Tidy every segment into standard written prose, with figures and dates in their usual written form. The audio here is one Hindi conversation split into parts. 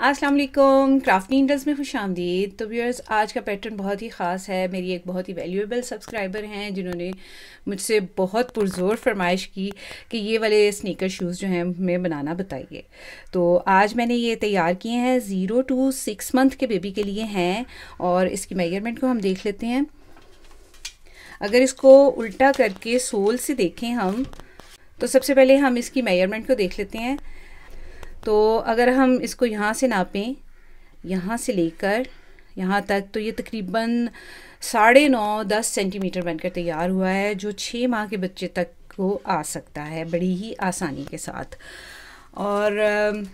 अस्सलाम वालेकुम, क्राफ्ट नीडल्स में खुशामदीद। तो व्यूअर्स, आज का पैटर्न बहुत ही ख़ास है। मेरी एक बहुत ही वैल्यूएबल सब्सक्राइबर हैं जिन्होंने मुझसे बहुत पुरज़ोर फरमाइश की कि ये वाले स्नीकर शूज़ जो हैं हमें बनाना बताइए। तो आज मैंने ये तैयार किए हैं, 0 to 6 मंथ के बेबी के लिए हैं। और इसकी मेजरमेंट को हम देख लेते हैं। अगर इसको उल्टा करके सोल से देखें हम, तो सबसे पहले हम इसकी मेजरमेंट को देख लेते हैं। तो अगर हम इसको यहाँ से नापें, यहाँ से लेकर यहाँ तक, तो ये तकरीबन 9.5-10 सेंटीमीटर बनकर तैयार हुआ है, जो 6 माह के बच्चे तक को आ सकता है बड़ी ही आसानी के साथ। और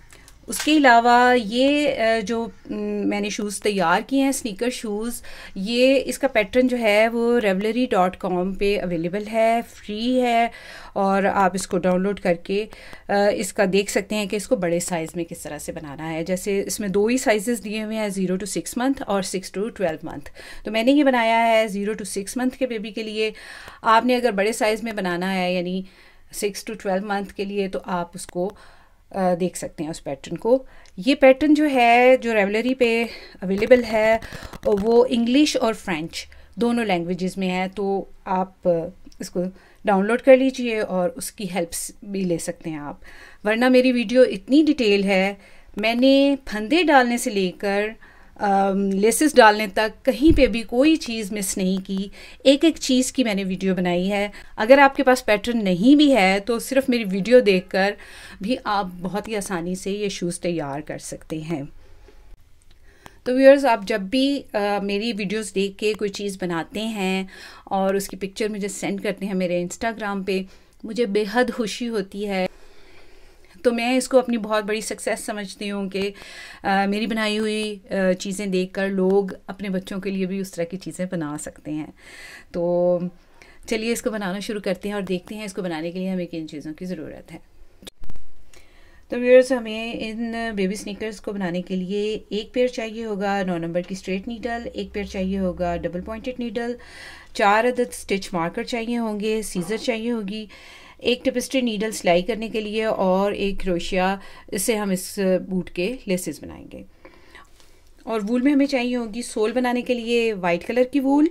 उसके अलावा ये जो मैंने शूज़ तैयार किए हैं, स्नीकर शूज़, ये इसका पैटर्न जो है वो Ravelry.com पे अवेलेबल है, फ्री है। और आप इसको डाउनलोड करके इसका देख सकते हैं कि इसको बड़े साइज़ में किस तरह से बनाना है। जैसे इसमें 2 ही साइज़ दिए हुए हैं, 0 to 6 मंथ और 6 to 12 मंथ। तो मैंने ये बनाया है 0 to 6 मंथ के बेबी के लिए। आपने अगर बड़े साइज़ में बनाना है, यानी 6 to 12 मंथ के लिए, तो आप उसको देख सकते हैं उस पैटर्न को। ये पैटर्न जो है, जो रेवलरी पे अवेलेबल है, वो इंग्लिश और फ्रेंच दोनों लैंग्वेजेस में है। तो आप इसको डाउनलोड कर लीजिए और उसकी हेल्प्स भी ले सकते हैं आप। वरना मेरी वीडियो इतनी डिटेल है, मैंने फंदे डालने से लेकर लेसेस डालने तक कहीं पे भी कोई चीज़ मिस नहीं की। एक एक चीज़ की मैंने वीडियो बनाई है। अगर आपके पास पैटर्न नहीं भी है तो सिर्फ मेरी वीडियो देखकर भी आप बहुत ही आसानी से ये शूज़ तैयार कर सकते हैं। तो व्यूअर्स, आप जब भी मेरी वीडियोस देख के कोई चीज़ बनाते हैं और उसकी पिक्चर मुझे सेंड करते हैं मेरे इंस्टाग्राम पे, मुझे बेहद खुशी होती है। तो मैं इसको अपनी बहुत बड़ी सक्सेस समझती हूँ कि मेरी बनाई हुई चीज़ें देखकर लोग अपने बच्चों के लिए भी उस तरह की चीज़ें बना सकते हैं। तो चलिए इसको बनाना शुरू करते हैं और देखते हैं इसको बनाने के लिए हमें किन चीज़ों की ज़रूरत है। तो व्यूअर्स, हमें इन बेबी स्नीकर्स को बनाने के लिए एक पेयर चाहिए होगा 9 नंबर की स्ट्रेट नीडल, एक पेयर चाहिए होगा डबल पॉइंटेड नीडल, 4 अदद स्टिच मार्कर चाहिए होंगे, सीजर चाहिए होगी, एक टेपेस्ट्री नीडल सिलाई करने के लिए और एक क्रोशिया, इससे हम इस बूट के लेसेस बनाएंगे। और वूल में हमें चाहिए होगी सोल बनाने के लिए वाइट कलर की वूल।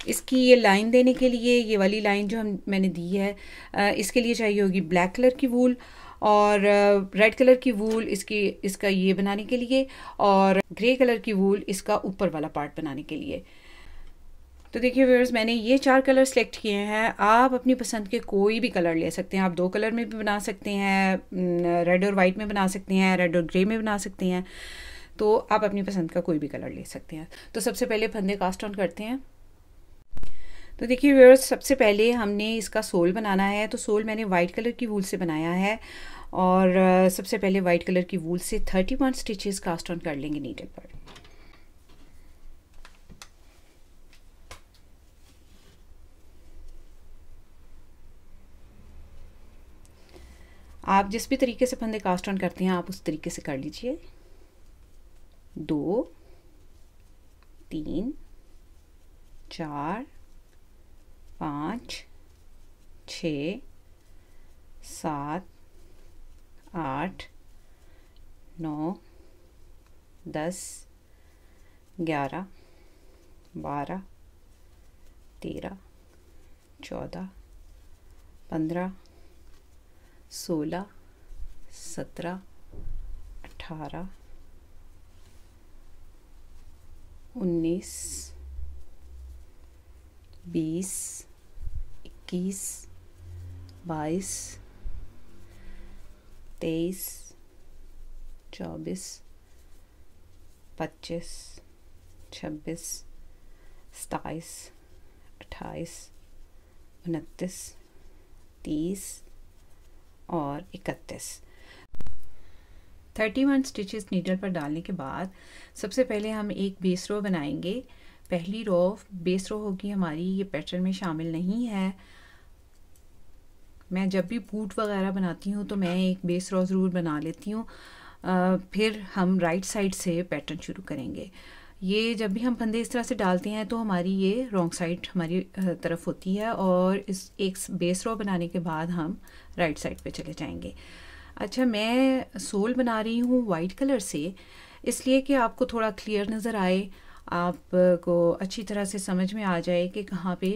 इसकी ये लाइन देने के लिए, ये वाली लाइन जो मैंने दी है, इसके लिए चाहिए होगी ब्लैक कलर की वूल। और रेड कलर की वूल इसका ये बनाने के लिए, और ग्रे कलर की वूल इसका ऊपर वाला पार्ट बनाने के लिए। तो देखिए व्यूअर्स, मैंने ये 4 कलर सेलेक्ट किए हैं। आप अपनी पसंद के कोई भी कलर ले सकते हैं। आप 2 कलर में भी बना सकते हैं, रेड और वाइट में बना सकते हैं, रेड और ग्रे में बना सकते हैं। तो आप अपनी पसंद का कोई भी कलर ले सकते हैं। तो सबसे पहले फंदे कास्ट ऑन करते हैं। तो देखिए व्यूअर्स, सबसे पहले हमने इसका सोल बनाना है। तो सोल मैंने वाइट कलर की वूल से बनाया है। और सबसे पहले वाइट कलर की वूल से 31 स्टिचेस कास्ट ऑन कर लेंगे नीडल पर। आप जिस भी तरीके से फंदे कास्ट ऑन करते हैं, आप उस तरीके से कर लीजिए। 2 3 4 5 6 7 8 9 10 11 12 13 14 15 16 17 18 19 20 21 22 23 24 25 26 27 28 29 30 और 31। 31 स्टिचेस नीडल पर डालने के बाद सबसे पहले हम एक बेस रो बनाएंगे। पहली रो बेस रो होगी हमारी, ये पैटर्न में शामिल नहीं है। मैं जब भी बूट वगैरह बनाती हूँ तो मैं एक बेस रो ज़रूर बना लेती हूँ। फिर हम राइट साइड से पैटर्न शुरू करेंगे। ये जब भी हम फंदे इस तरह से डालते हैं तो हमारी ये रॉन्ग साइड हमारी तरफ होती है, और इस एक बेस रो बनाने के बाद हम राइट साइड पे चले जाएंगे। अच्छा, मैं सोल बना रही हूँ वाइट कलर से, इसलिए कि आपको थोड़ा क्लियर नज़र आए, आपको अच्छी तरह से समझ में आ जाए कि कहाँ पे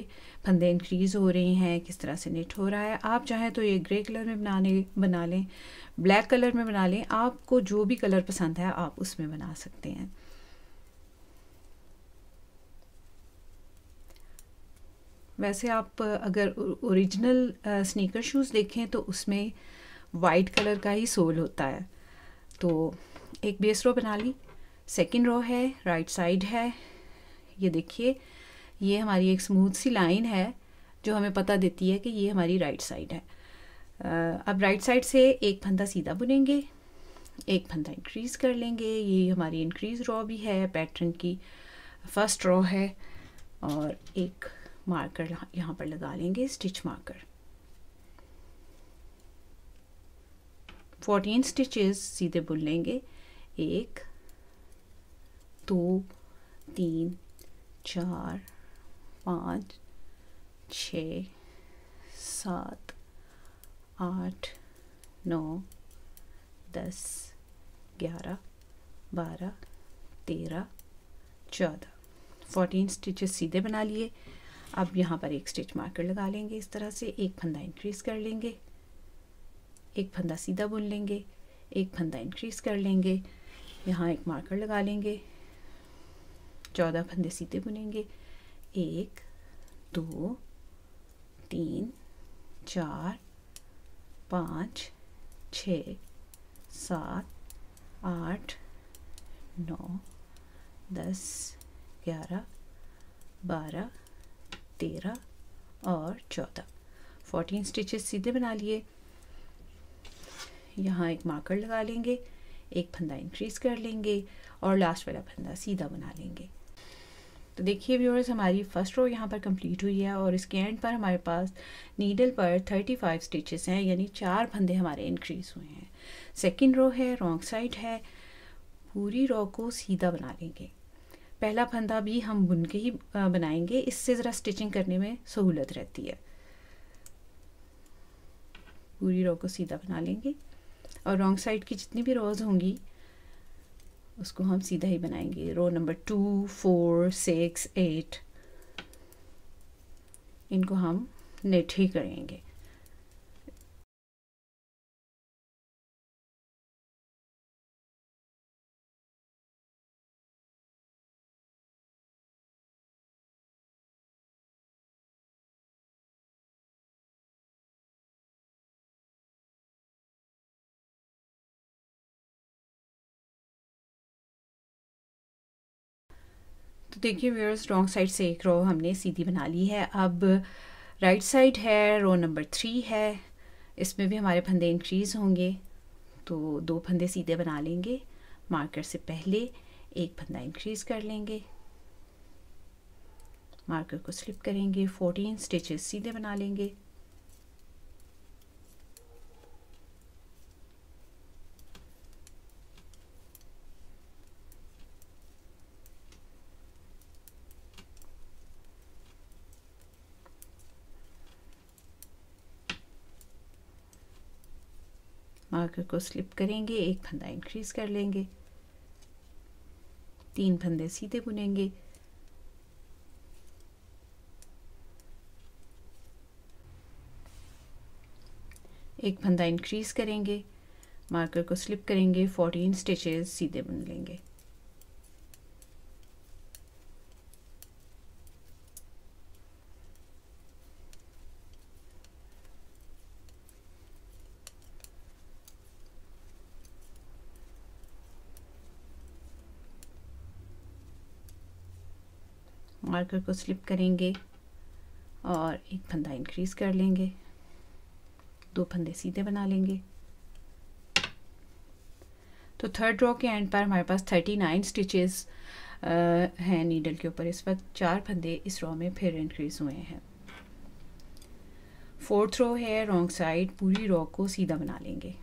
फंदे इंक्रीज़ हो रही हैं, किस तरह से निट हो रहा है। आप चाहें तो ये ग्रे कलर में बना लें, ब्लैक कलर में बना लें, आपको जो भी कलर पसंद है आप उसमें बना सकते हैं। वैसे आप अगर ओरिजिनल स्नीकर शूज़ देखें तो उसमें वाइट कलर का ही सोल होता है। तो एक बेस रो बना ली, सेकंड रो है, राइट साइड है, ये देखिए ये हमारी एक स्मूथ सी लाइन है जो हमें पता देती है कि ये हमारी राइट साइड है। अब राइट साइड से एक फंदा सीधा बुनेंगे, एक फंदा इंक्रीज़ कर लेंगे, ये हमारी इंक्रीज़ रो भी है, पैटर्न की फर्स्ट रो है, और एक मार्कर यहाँ पर लगा लेंगे, स्टिच मार्कर। 14 स्टिचेस सीधे बुन लेंगे, 1 2 3 4 5 6 7 8 9 10 11 12 13 14 14 स्टिचेस सीधे बना लिए। अब यहाँ पर एक स्टिच मार्कर लगा लेंगे, इस तरह से एक फंदा इंक्रीज़ कर लेंगे, एक फंदा सीधा बुन लेंगे, एक फंदा इंक्रीज़ कर लेंगे, यहाँ एक मार्कर लगा लेंगे, 14 फंदे सीधे बुनेंगे, 1 2 3 4 5 6 7 8 9 10 11 12 13 और 14 14 स्टिचेस सीधे बना लिए। यहाँ एक मार्कर लगा लेंगे, एक फंदा इंक्रीज़ कर लेंगे और लास्ट वाला फंदा सीधा बना लेंगे। तो देखिए व्यूअर्स, हमारी फर्स्ट रो यहाँ पर कंप्लीट हुई है और इसके एंड पर हमारे पास नीडल पर 35 स्टिचेस हैं, यानी 4 फंदे हमारे इंक्रीज़ हुए हैं। सेकंड रो है, रॉन्ग साइड है, पूरी रो को सीधा बना लेंगे। पहला फंदा भी हम बुन के ही बनाएंगे, इससे ज़रा स्टिचिंग करने में सहूलत रहती है। पूरी रो को सीधा बना लेंगे और रॉन्ग साइड की जितनी भी रोज़ होंगी उसको हम सीधा ही बनाएंगे। रो नंबर 2 4 6 8 इनको हम नेट ही करेंगे। तो देखिए व्यूअर्स, रॉन्ग साइड से एक रो हमने सीधी बना ली है। अब राइट साइड है, रो नंबर 3 है, इसमें भी हमारे फंदे इंक्रीज़ होंगे, तो 2 फंदे सीधे बना लेंगे। मार्कर से पहले एक फंदा इंक्रीज़ कर लेंगे, मार्कर को स्लिप करेंगे, 14 स्टिचेस सीधे बना लेंगे। मार्कर को स्लिप करेंगे, एक फंदा इंक्रीज़ कर लेंगे, 3 फंदे सीधे बुनेंगे, एक फंदा इंक्रीज़ करेंगे, मार्कर को स्लिप करेंगे, 14 स्टिचेस सीधे बुन लेंगे। मार्कर को स्लिप करेंगे और एक फंदा इंक्रीज़ कर लेंगे, 2 फंदे सीधे बना लेंगे। तो थर्ड रो के एंड पर हमारे पास 39 स्टिचेस हैं नीडल के ऊपर। इस वक्त 4 फंदे इस रो में फिर इंक्रीज़ हुए हैं। फोर्थ रो है, रॉन्ग साइड, पूरी रो को सीधा बना लेंगे।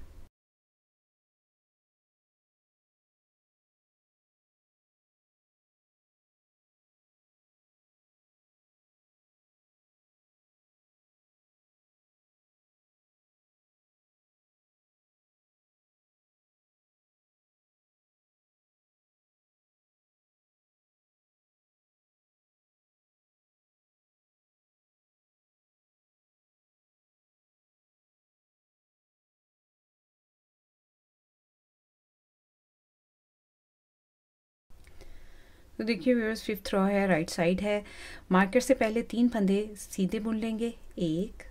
तो देखिए व्यूअर्स, फिफ्थ रो है, राइट साइड है। मार्कर से पहले 3 फंदे सीधे बुन लेंगे, 1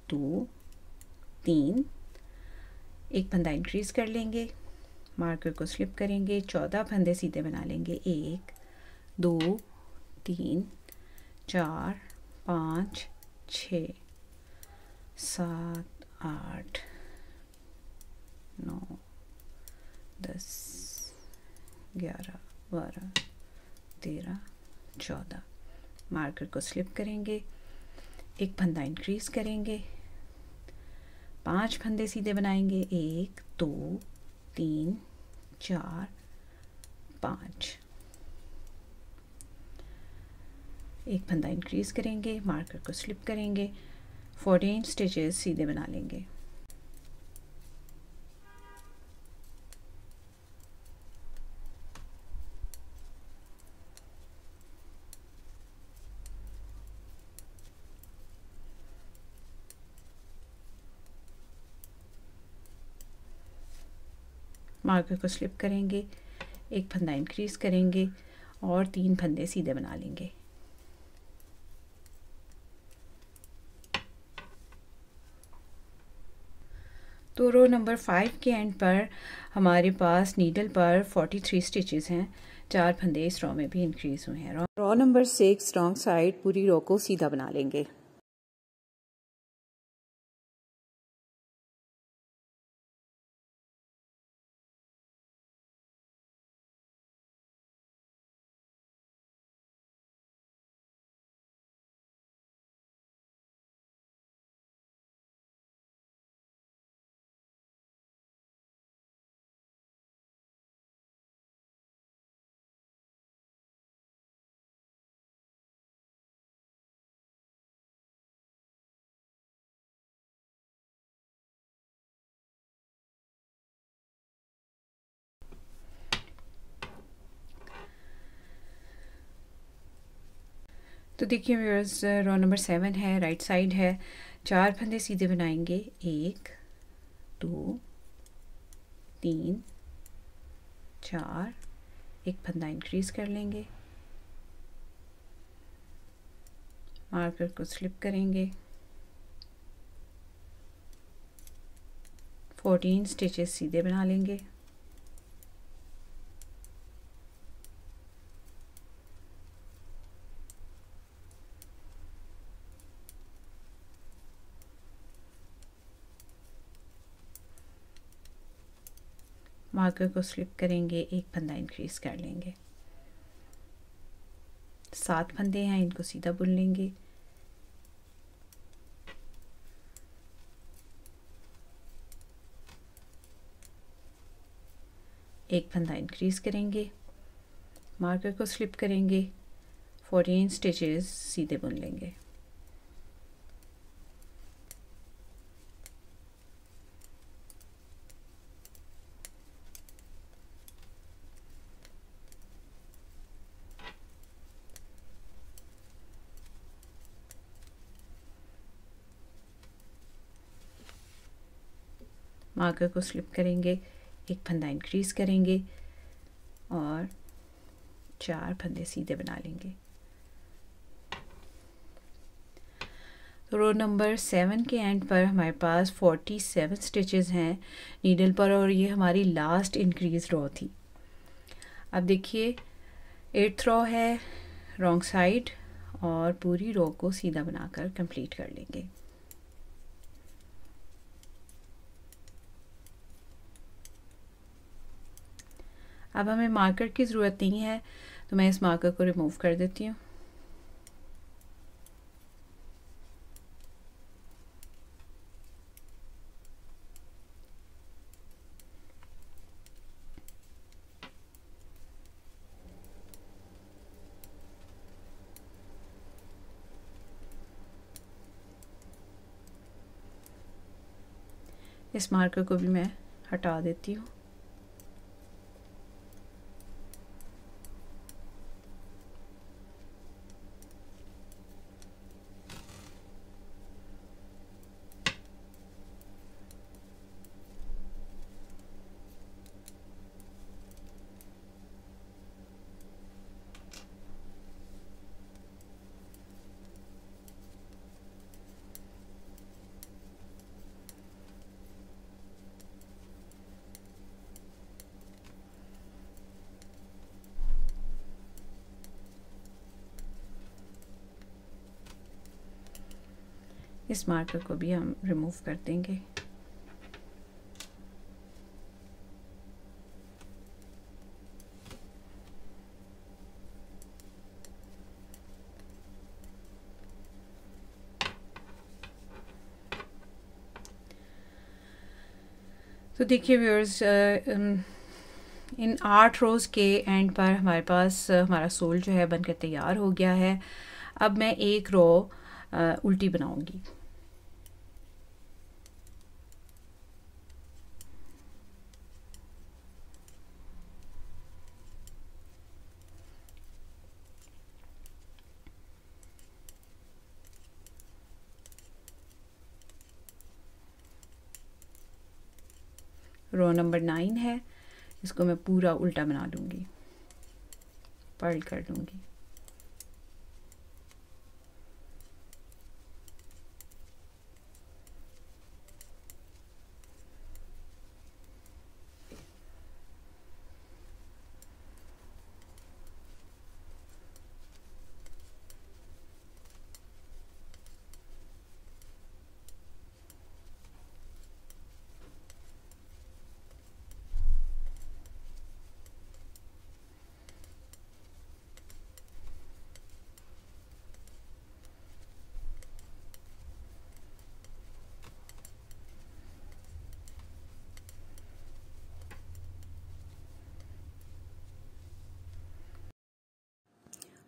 2 3। एक फंदा इंक्रीज कर लेंगे, मार्कर को स्लिप करेंगे, 14 फंदे सीधे बना लेंगे, 1 2 3 4 5 6 7 8 9 10 11 12 13 14। मार्कर को स्लिप करेंगे, एक फंदा इंक्रीज करेंगे, 5 फंदे सीधे बनाएंगे, 1 2 3 4 5। एक फंदा इंक्रीज करेंगे, मार्कर को स्लिप करेंगे, 14 स्टिचेस सीधे बना लेंगे। मार्कर को स्लिप करेंगे, एक फंदा इंक्रीज करेंगे और 3 फंदे सीधे बना लेंगे। तो रो नंबर 5 के एंड पर हमारे पास नीडल पर 43 स्टिचेस हैं, 4 फंदे इस रो में भी इंक्रीज हुए हैं। रो नंबर 6 रॉन्ग साइड, पूरी रो को सीधा बना लेंगे। तो देखिए व्यूअर्स, रो नंबर 7 है, राइट साइड है। 4 फंदे सीधे बनाएंगे, 1 2 3 4। एक फंदा इंक्रीज कर लेंगे, मार्कर को स्लिप करेंगे, 14 स्टिचेस सीधे बना लेंगे। मार्कर को स्लिप करेंगे, एक फंदा इंक्रीज कर लेंगे, 7 फंदे हैं, इनको सीधा बुन लेंगे। एक फंदा इंक्रीज करेंगे, मार्कर को स्लिप करेंगे, 14 स्टिचेस सीधे बुन लेंगे। मार्कर को स्लिप करेंगे, एक फंदा इंक्रीज करेंगे और 4 फंदे सीधे बना लेंगे। तो रो नंबर 7 के एंड पर हमारे पास 47 स्टिचेस हैं नीडल पर, और ये हमारी लास्ट इंक्रीज रो थी। अब देखिए 8th रो है, रॉन्ग साइड, और पूरी रो को सीधा बनाकर कंप्लीट कर लेंगे। अब हमें मार्कर की ज़रूरत नहीं है, तो मैं इस मार्कर को रिमूव कर देती हूँ। इस मार्कर को भी मैं हटा देती हूँ। इस मार्कर को भी हम रिमूव कर देंगे। तो देखिए व्यूअर्स, इन 8 रोज़ के एंड पर हमारे पास हमारा सोल जो है बनकर तैयार हो गया है। अब मैं एक रो उल्टी बनाऊंगी। रो नंबर 9 है, इसको मैं पूरा उल्टा बना लूँगी, पर्ल कर लूँगी।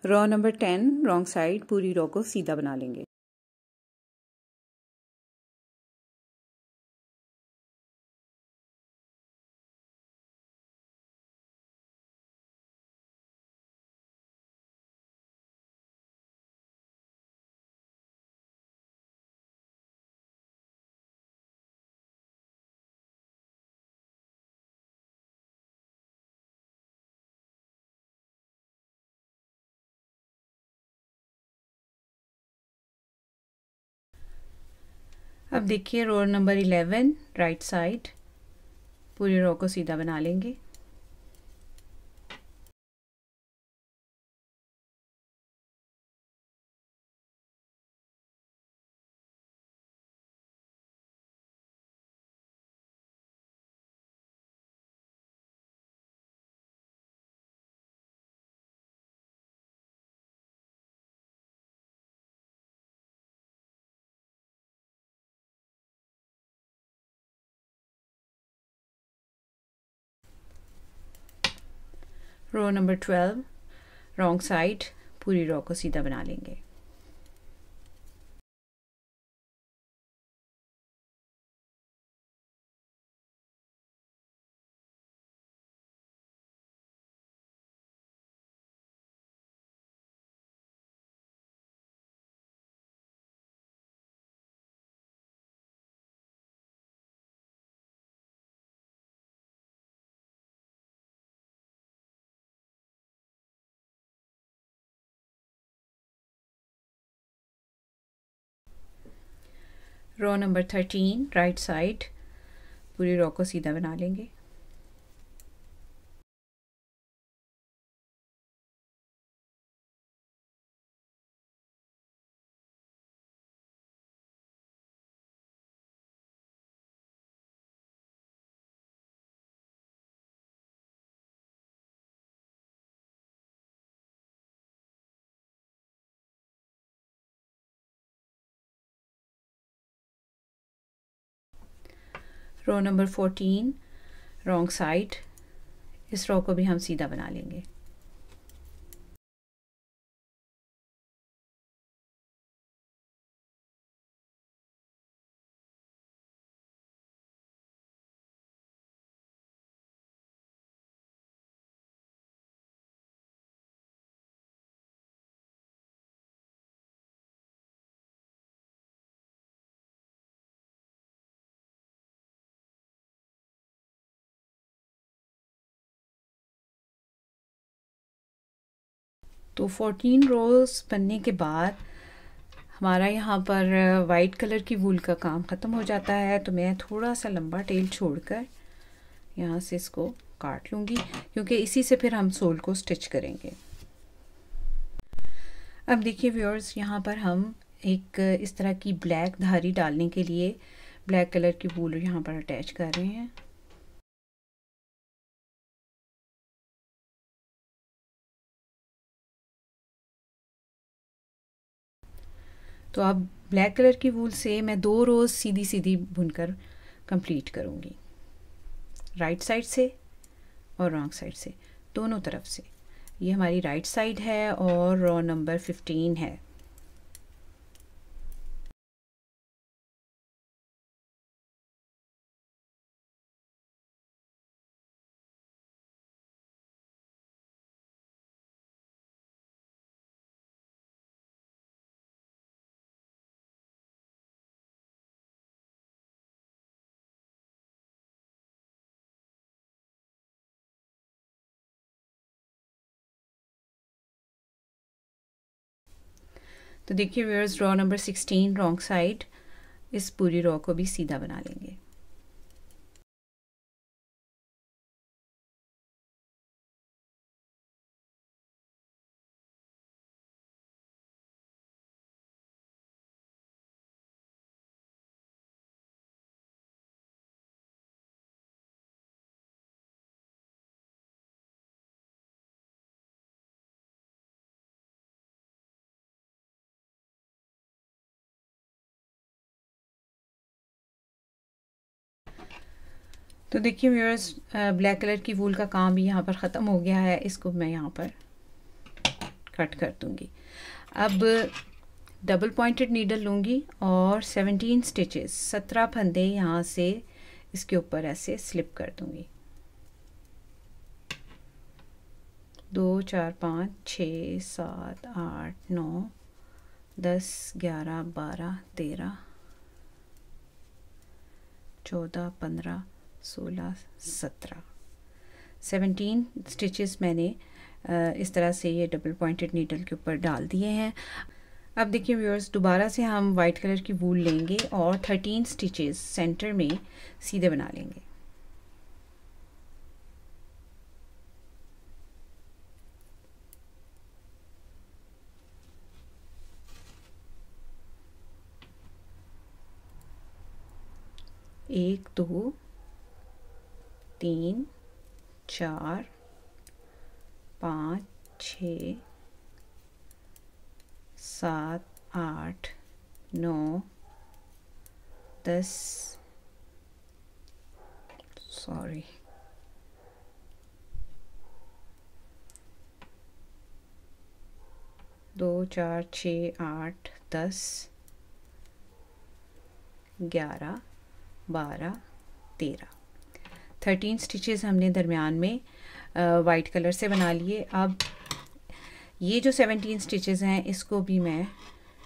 रो नंबर 10 रॉन्ग साइड पूरी रो को सीधा बना लेंगे। अब देखिए रो नंबर 11 राइट साइड पूरी रो को सीधा बना लेंगे। रो नंबर 12 रॉन्ग साइड पूरी रो को सीधा बना लेंगे। रो नंबर 13 राइट साइड पूरी रो को सीधा बना लेंगे। रो नंबर 14 रॉन्ग साइड इस रो को भी हम सीधा बना लेंगे। तो 14 रोज़ बनने के बाद हमारा यहाँ पर वाइट कलर की वूल का काम ख़त्म हो जाता है। तो मैं थोड़ा सा लंबा टेल छोड़कर यहाँ से इसको काट लूँगी, क्योंकि इसी से फिर हम सोल को स्टिच करेंगे। अब देखिए व्यूअर्स, यहाँ पर हम एक इस तरह की ब्लैक धारी डालने के लिए ब्लैक कलर की वूल यहाँ पर अटैच कर रहे हैं। तो अब ब्लैक कलर की वूल से मैं 2 रोज़ सीधी सीधी बुनकर कंप्लीट करूँगी, राइट साइड से और रॉन्ग साइड से, दोनों तरफ से। ये हमारी राइट साइड है और रो नंबर 15 है। तो देखिए viewers, row number 16 wrong side, इस पूरी रो को भी सीधा बना लेंगे। तो देखिए व्यूअर्स, ब्लैक कलर की वूल का काम भी यहाँ पर ख़त्म हो गया है। इसको मैं यहाँ पर कट कर दूँगी। अब डबल पॉइंटेड नीडल लूँगी और 17 स्टिचेस, 17 फंदे यहाँ से इसके ऊपर ऐसे स्लिप कर दूँगी। 2 4 5 6 7 8 9 10 11 12 13 14 15 16 17 17 स्टिचेस मैंने इस तरह से ये डबल पॉइंटेड नीडल के ऊपर डाल दिए हैं। अब देखिए व्यूअर्स, दोबारा से हम वाइट कलर की वूल लेंगे और 13 स्टिचेस सेंटर में सीधे बना लेंगे। एक, दो, 3 4 5 6 7 8 9 10 सॉरी 2 4 6 8 10 11 12 13 13 स्टिचेस हमने दरमियान में वाइट कलर से बना लिए। अब ये जो 17 स्टिचेस हैं इसको भी मैं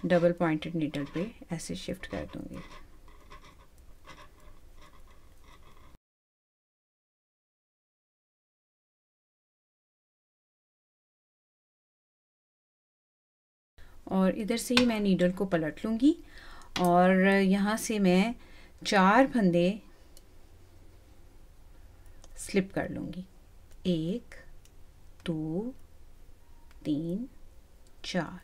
डबल पॉइंटेड नीडल पे ऐसे शिफ्ट कर दूंगी। और इधर से ही मैं नीडल को पलट लूँगी और यहाँ से मैं 4 फंदे स्लिप कर लूँगी। 1 2 3 4।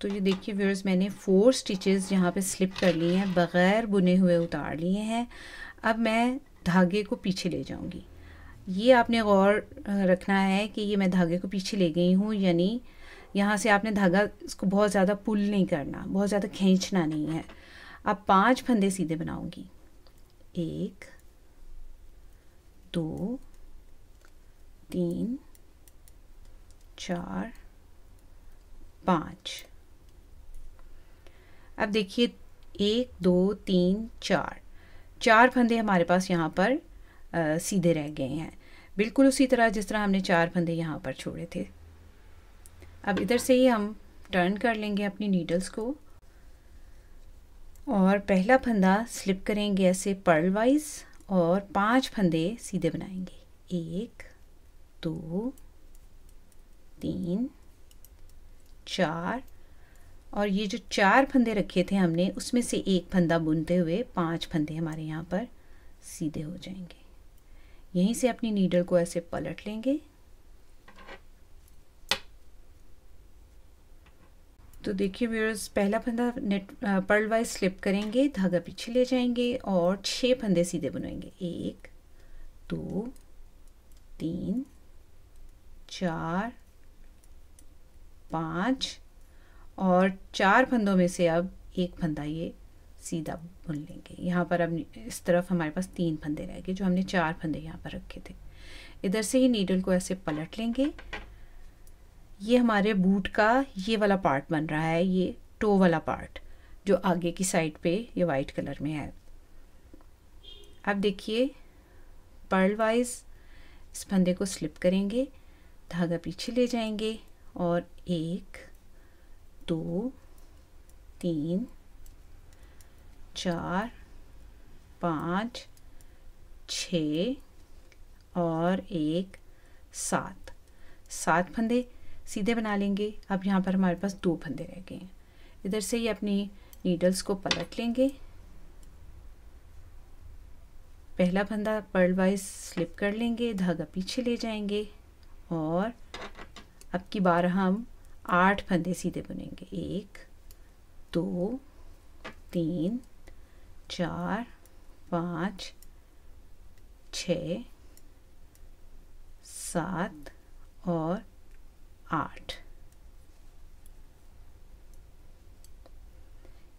तो ये देखिए व्यूअर्स, मैंने 4 स्टिचेस यहाँ पे स्लिप कर लिए हैं, बग़ैर बुने हुए उतार लिए हैं। अब मैं धागे को पीछे ले जाऊँगी। ये आपने गौर रखना है कि ये मैं धागे को पीछे ले गई हूँ, यानी यहाँ से आपने धागा इसको बहुत ज़्यादा पुल नहीं करना, बहुत ज़्यादा खींचना नहीं है। अब 5 फंदे सीधे बनाऊँगी। 1 2 3 4 5। अब देखिए 1 2 3 4, 4 फंदे हमारे पास यहाँ पर सीधे रह गए हैं, बिल्कुल उसी तरह जिस तरह हमने 4 फंदे यहाँ पर छोड़े थे। अब इधर से ही हम टर्न कर लेंगे अपनी नीडल्स को और पहला फंदा स्लिप करेंगे ऐसे पर्ल वाइज और 5 फंदे सीधे बनाएंगे। 1 2 3 4, और ये जो 4 फंदे रखे थे हमने उसमें से एक फंदा बुनते हुए 5 फंदे हमारे यहाँ पर सीधे हो जाएंगे। यहीं से अपनी नीडल को ऐसे पलट लेंगे। तो देखिए व्यूअर्स, पहला फंदा नेट पर्ल वाइज स्लिप करेंगे, धागा पीछे ले जाएंगे और 6 फंदे सीधे बुनेंगे। 1 2 3 4 5 और 4 फंदों में से अब एक फंदा ये सीधा बुन लेंगे। यहाँ पर अब इस तरफ हमारे पास 3 फंदे रह गए, जो हमने 4 फंदे यहाँ पर रखे थे। इधर से ही नीडल को ऐसे पलट लेंगे। ये हमारे बूट का ये वाला पार्ट बन रहा है, ये टो वाला पार्ट जो आगे की साइड पे ये वाइट कलर में है। अब देखिए पर्ल वाइज इस फंदे को स्लिप करेंगे, धागा पीछे ले जाएंगे और 1 2 3 4 5 6 और 1 7 फंदे सीधे बना लेंगे। अब यहाँ पर हमारे पास 2 फंदे रह गए हैं। इधर से ही अपनी नीडल्स को पलट लेंगे, पहला फंदा पर्ल वाइज स्लिप कर लेंगे, धागा पीछे ले जाएंगे और अब की बार हम 8 फंदे सीधे बुनेंगे। 1 2 3 4 5 6 7 और 8।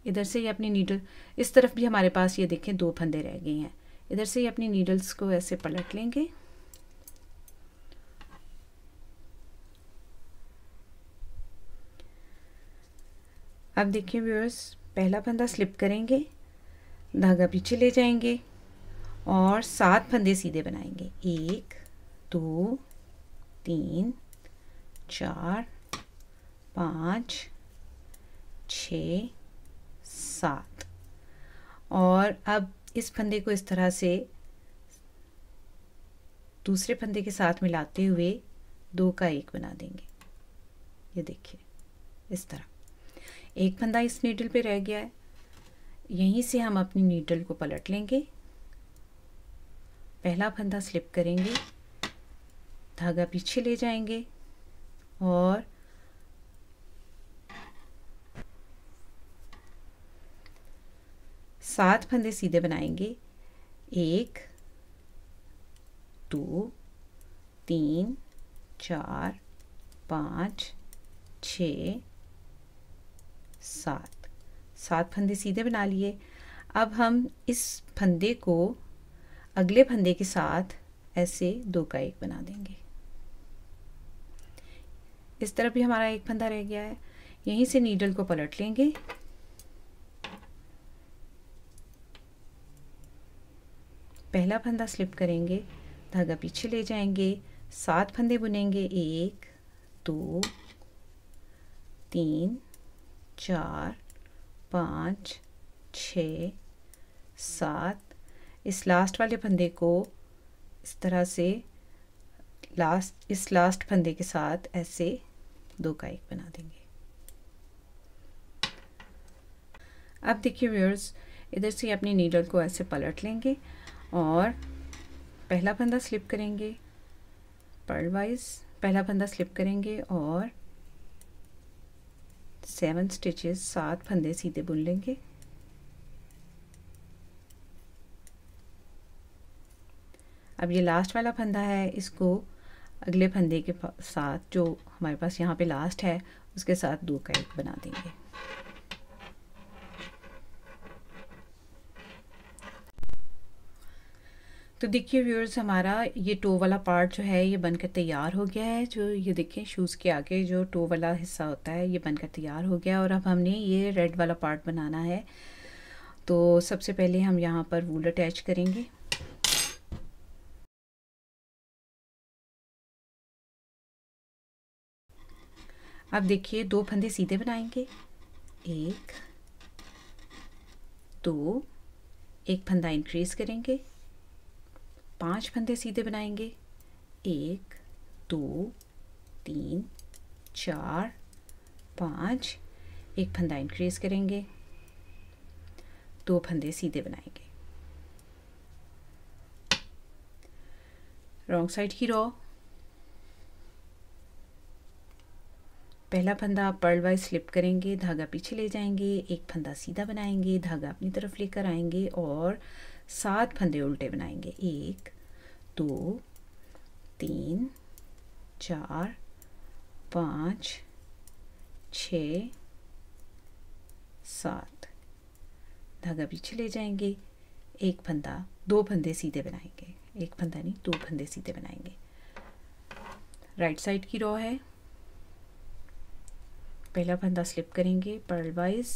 इधर से ही अपनी नीडल, इस तरफ भी हमारे पास ये देखें 2 फंदे रह गए हैं। इधर से ही अपनी नीडल्स को ऐसे पलट लेंगे, अब देखिए व्यूअर्स, पहला फंदा स्लिप करेंगे, धागा पीछे ले जाएंगे और 7 फंदे सीधे बनाएंगे। 1 2 3 4 5 6 7 और अब इस फंदे को इस तरह से दूसरे फंदे के साथ मिलाते हुए 2 का 1 बना देंगे। ये देखिए इस तरह एक फंदा इस नीडल पे रह गया है। यहीं से हम अपनी नीडल को पलट लेंगे, पहला फंदा स्लिप करेंगे, धागा पीछे ले जाएंगे और सात फंदे सीधे बनाएंगे। 1 2 3 4 5 6 7 फंदे सीधे बना लिए। अब हम इस फंदे को अगले फंदे के साथ ऐसे 2 का 1 बना देंगे। इस तरफ भी हमारा एक फंदा रह गया है। यहीं से नीडल को पलट लेंगे, पहला फंदा स्लिप करेंगे, धागा पीछे ले जाएंगे, 7 फंदे बुनेंगे। 1 2 3 4 5 6 7। इस लास्ट वाले फंदे को इस तरह से इस लास्ट फंदे के साथ ऐसे 2 का 1 बना देंगे। अब देखिए व्यूअर्स, इधर से अपनी नीडल को ऐसे पलट लेंगे और पहला फंदा स्लिप करेंगे, पर्ल वाइज पहला फंदा स्लिप करेंगे और 7 स्टिचेस 7 फंदे सीधे बुन लेंगे। अब ये लास्ट वाला फंदा है, इसको अगले फंदे के साथ जो हमारे पास यहाँ पे लास्ट है उसके साथ 2 का 1 बना देंगे। तो देखिए व्यूअर्स, हमारा ये टो वाला पार्ट जो है ये बनकर तैयार हो गया है। जो ये देखें शूज़ के आगे जो टो वाला हिस्सा होता है ये बनकर तैयार हो गया और अब हमने ये रेड वाला पार्ट बनाना है। तो सबसे पहले हम यहाँ पर वूल अटैच करेंगे। अब देखिए 2 फंदे सीधे बनाएंगे, 1 2, एक फंदा इंक्रीज करेंगे, 5 फंदे सीधे बनाएंगे। 1 2 3 4 5, एक फंदा इंक्रीज करेंगे, 2 फंदे सीधे बनाएंगे। रॉन्ग साइड की रॉ, पहला फंदा आप पर्ल वाइज स्लिप करेंगे, धागा पीछे ले जाएंगे, एक फंदा सीधा बनाएंगे, धागा अपनी तरफ लेकर आएंगे और 7 फंदे उल्टे बनाएंगे। 1 2 3 4 5 6 7। धागा पीछे ले जाएंगे, एक फंदा, 2 फंदे सीधे बनाएंगे, एक फंदा नहीं 2 फंदे सीधे बनाएंगे। राइट साइड की रो है, पहला फंदा स्लिप करेंगे पर्ल वाइज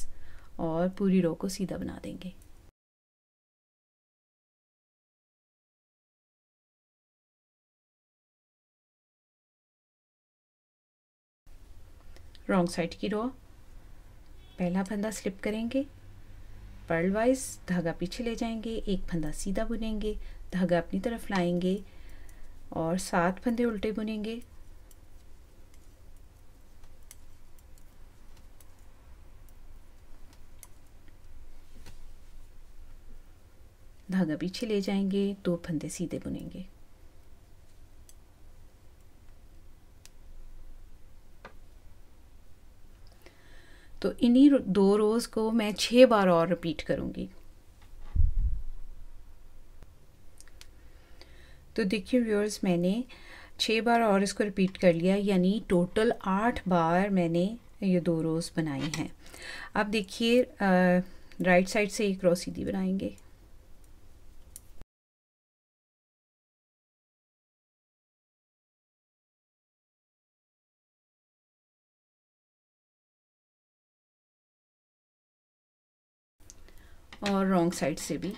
और पूरी रो को सीधा बना देंगे। रॉन्ग साइड की रो, पहला फंदा स्लिप करेंगे पर्ल वाइज, धागा पीछे ले जाएंगे, एक फंदा सीधा बुनेंगे, धागा अपनी तरफ लाएंगे और 7 फंदे उल्टे बुनेंगे। धागा पीछे ले जाएंगे, 2 फंदे सीधे बुनेंगे। तो इन्हीं 2 रोज़ को मैं 6 बार और रिपीट करूँगी। तो देखिए व्यूअर्स, मैंने 6 बार और इसको रिपीट कर लिया, यानी टोटल 8 बार मैंने ये 2 रोज़ बनाई हैं। अब देखिए राइट साइड से एक रो सीधी बनाएंगे, और रॉन्ग साइड से भी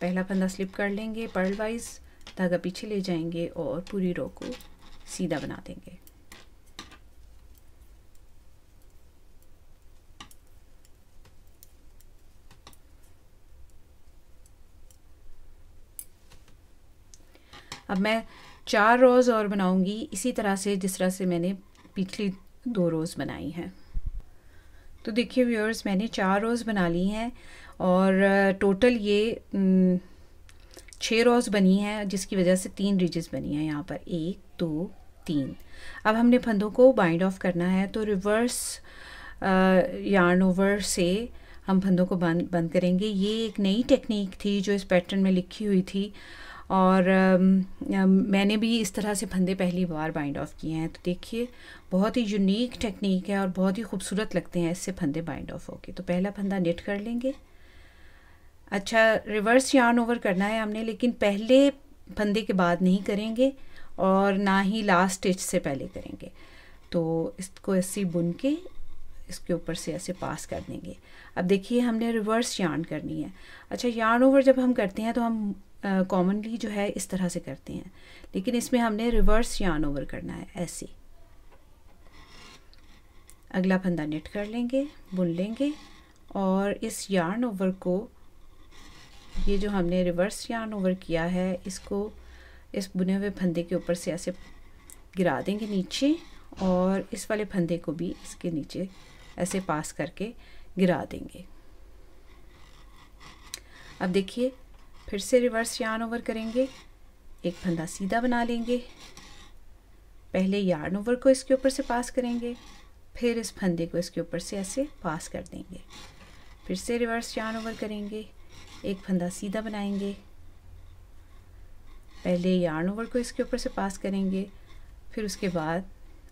पहला फंदा स्लिप कर लेंगे पर्ल वाइज, धागा पीछे ले जाएंगे और पूरी रो को सीधा बना देंगे। अब मैं 4 रोज़ और बनाऊंगी इसी तरह से, जिस तरह से मैंने पिछली 2 रोज़ बनाई हैं। तो देखिए व्यूअर्स, मैंने 4 रोज़ बना ली हैं और टोटल ये 6 रोज़ बनी हैं, जिसकी वजह से 3 रिजेस बनी हैं यहाँ पर, 1 2 3। अब हमने फंदों को बाइंड ऑफ करना है, तो रिवर्स यार्न ओवर से हम फंदों को बंद करेंगे। ये एक नई टेक्निक थी जो इस पैटर्न में लिखी हुई थी और मैंने भी इस तरह से फंदे पहली बार बाइंड ऑफ किए हैं। तो देखिए बहुत ही यूनिक टेक्निक है और बहुत ही खूबसूरत लगते हैं इससे फंदे बाइंड ऑफ होके। तो पहला फंदा निट कर लेंगे। अच्छा, रिवर्स यार्न ओवर करना है हमने, लेकिन पहले फंदे के बाद नहीं करेंगे और ना ही लास्ट स्टिच से पहले करेंगे। तो इसको ऐसे बुन के इसके ऊपर से ऐसे पास कर देंगे। अब देखिए हमने रिवर्स यार्न करनी है। अच्छा, यार्न ओवर जब हम करते हैं तो हम कॉमनली जो है इस तरह से करते हैं, लेकिन इसमें हमने रिवर्स यार्न ओवर करना है ऐसे। अगला फंदा निट कर लेंगे, बुन लेंगे और इस यार्न ओवर को, ये जो हमने रिवर्स यार्न ओवर किया है, इसको इस बुने हुए फंदे के ऊपर से ऐसे गिरा देंगे नीचे और इस वाले फंदे को भी इसके नीचे ऐसे पास करके गिरा देंगे। अब देखिए फिर से रिवर्स यार्न ओवर करेंगे, एक फंदा सीधा बना लेंगे, पहले यार्न ओवर को इसके ऊपर से पास करेंगे, फिर इस फंदे को इसके ऊपर से ऐसे पास कर देंगे, फिर से रिवर्स यार्न ओवर करेंगे, एक फंदा सीधा बनाएंगे, पहले यार्न ओवर को इसके ऊपर से पास करेंगे, फिर उसके बाद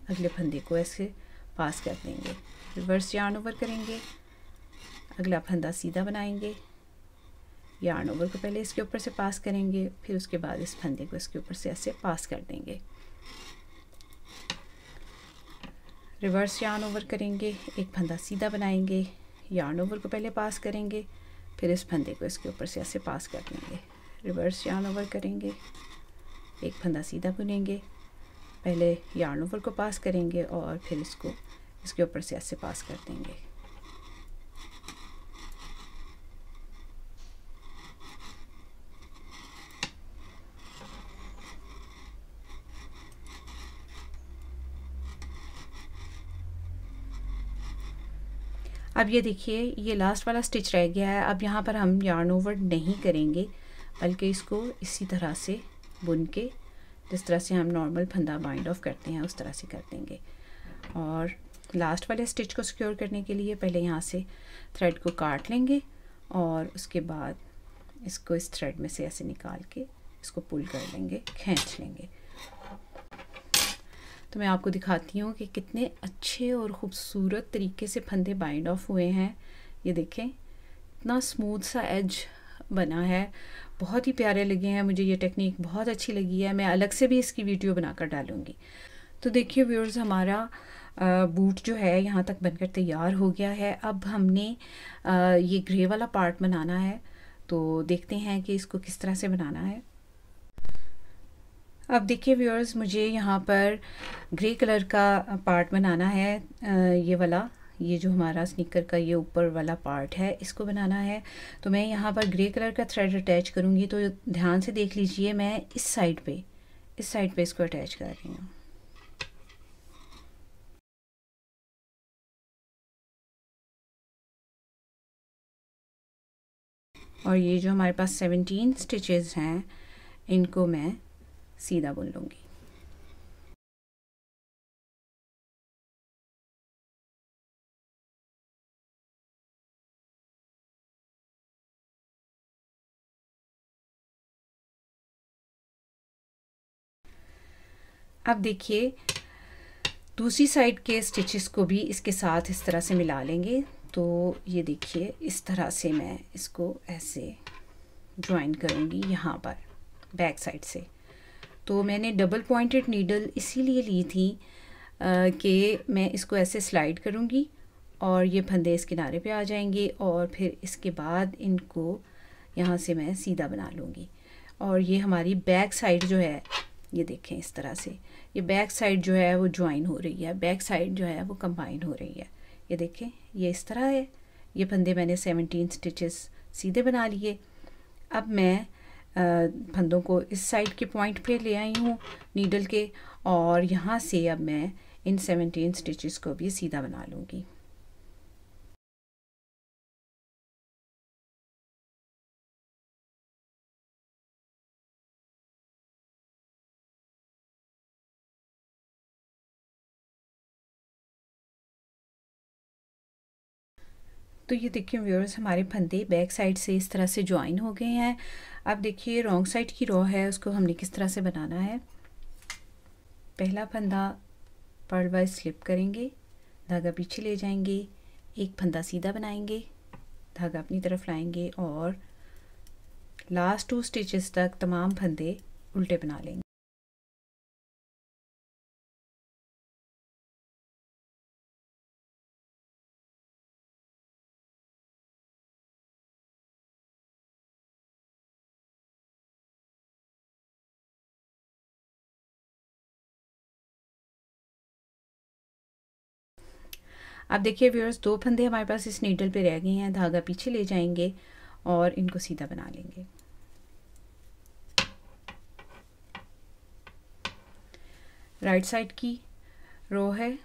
अगले फंदे को ऐसे पास कर देंगे, रिवर्स यार्न ओवर करेंगे, अगला फंदा सीधा बनाएंगे, यार्न ओवर को पहले इसके ऊपर से पास करेंगे, फिर उसके बाद इस फंदे को इसके ऊपर से ऐसे पास कर देंगे, रिवर्स यार्न ओवर करेंगे, एक फंदा सीधा बनाएंगे, यार्न ओवर को पहले पास करेंगे, फिर इस फंदे को इसके ऊपर से ऐसे पास कर देंगे, रिवर्स यार्न ओवर करेंगे, एक फंदा सीधा बुनेंगे, पहले यार्न ओवर को पास करेंगे और फिर इसको इसके ऊपर से ऐसे पास कर देंगे। अब ये देखिए ये लास्ट वाला स्टिच रह गया है। अब यहाँ पर हम यार्न ओवर नहीं करेंगे, बल्कि इसको इसी तरह से बुन के, जिस तरह से हम नॉर्मल फंदा बाइंड ऑफ करते हैं उस तरह से कर देंगे। और लास्ट वाले स्टिच को सिक्योर करने के लिए पहले यहाँ से थ्रेड को काट लेंगे और उसके बाद इसको इस थ्रेड में से ऐसे निकाल के इसको पुल कर लेंगे, खींच लेंगे। तो मैं आपको दिखाती हूँ कि कितने अच्छे और ख़ूबसूरत तरीके से फंदे बाइंड ऑफ हुए हैं। ये देखें इतना स्मूथ सा एज बना है, बहुत ही प्यारे लगे हैं मुझे। ये टेक्निक बहुत अच्छी लगी है, मैं अलग से भी इसकी वीडियो बनाकर डालूँगी। तो देखिए व्यूअर्स, हमारा बूट जो है यहाँ तक बनकर तैयार हो गया है। अब हमने ये ग्रे वाला पार्ट बनाना है, तो देखते हैं कि इसको किस तरह से बनाना है। अब देखिए व्यूअर्स, मुझे यहाँ पर ग्रे कलर का पार्ट बनाना है। ये वाला, ये जो हमारा स्नीकर का ये ऊपर वाला पार्ट है, इसको बनाना है। तो मैं यहाँ पर ग्रे कलर का थ्रेड अटैच करूँगी। तो ध्यान से देख लीजिए, मैं इस साइड पे इसको अटैच कर रही हूँ। और ये जो हमारे पास 17 स्टिचेस हैं, इनको मैं सीधा बुन लूँगी। अब देखिए दूसरी साइड के स्टिचेस को भी इसके साथ इस तरह से मिला लेंगे। तो ये देखिए इस तरह से मैं इसको ऐसे ज्वाइन करूँगी यहाँ पर बैक साइड से। तो मैंने डबल पॉइंटेड नीडल इसीलिए ली थी कि मैं इसको ऐसे स्लाइड करूँगी और ये फंदे इस किनारे पे आ जाएंगे और फिर इसके बाद इनको यहाँ से मैं सीधा बना लूँगी। और ये हमारी बैक साइड जो है, ये देखें इस तरह से ये बैक साइड जो है वो ज्वाइन हो रही है, बैक साइड जो है वो कंबाइन हो रही है। ये देखें ये इस तरह है। ये फंदे मैंने 17 स्टिचेस सीधे बना लिए। अब मैं फंदों को इस साइड के पॉइंट पे ले आई हूँ नीडल के, और यहाँ से अब मैं इन 17 स्टिचेस को भी सीधा बना लूँगी। तो ये देखिए व्यूअर्स, हमारे फंदे बैक साइड से इस तरह से ज्वाइन हो गए हैं। अब देखिए रॉन्ग साइड की रो है, उसको हमने किस तरह से बनाना है। पहला फंदा पर्ल वाइज स्लिप करेंगे, धागा पीछे ले जाएंगे, एक फंदा सीधा बनाएंगे, धागा अपनी तरफ लाएंगे और लास्ट 2 स्टिचेस तक तमाम फंदे उल्टे बना लेंगे। अब देखिए व्यूअर्स, 2 फंदे हमारे पास इस नीडल पे रह गए हैं, धागा पीछे ले जाएंगे और इनको सीधा बना लेंगे। राइट साइड की रो है,